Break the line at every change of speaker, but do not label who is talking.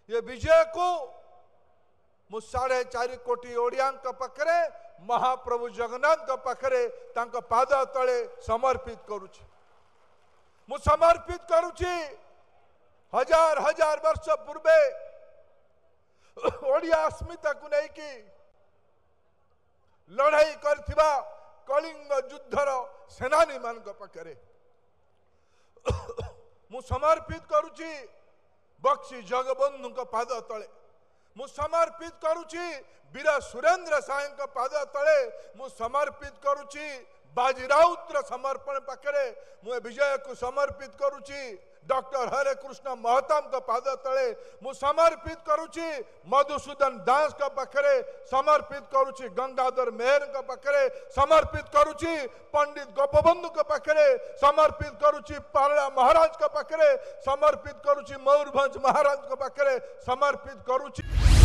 ये विजय को मु 4.5 कोटी ओडिया पाखरे महाप्रभु जगन्नाथ पाखरे पाद तले समर्पित करुछि। मु समर्पित करुछि हजार हजार वर्ष पूर्वे ओडिया अस्मिता को नहीं कि लड़ाई करथिबा कलिंग युद्धर सेनानी मान पाखरे मु समर्पित करुछि बक्सी जगबंधु पाद तले मु समर्पित करुछि वीर सुरेंद्र साय पाद तले मु समर्पित करुछि बाजी राउतर समर्पण पाखरे मु विजय को समर्पित करुछि डॉक्टर हरे कृष्ण महताम का पाद तले मु समर्पित करुछि मधुसूदन दास का पाखरे समर्पित करुछि गंगाधर मेहर का पाखरे समर्पित करुछि पंडित गोपबंधु का पाखरे समर्पित करुछि पारला महाराज का पाखरे समर्पित करुछि मयूरभंज महाराज का पाखरे समर्पित करुछि।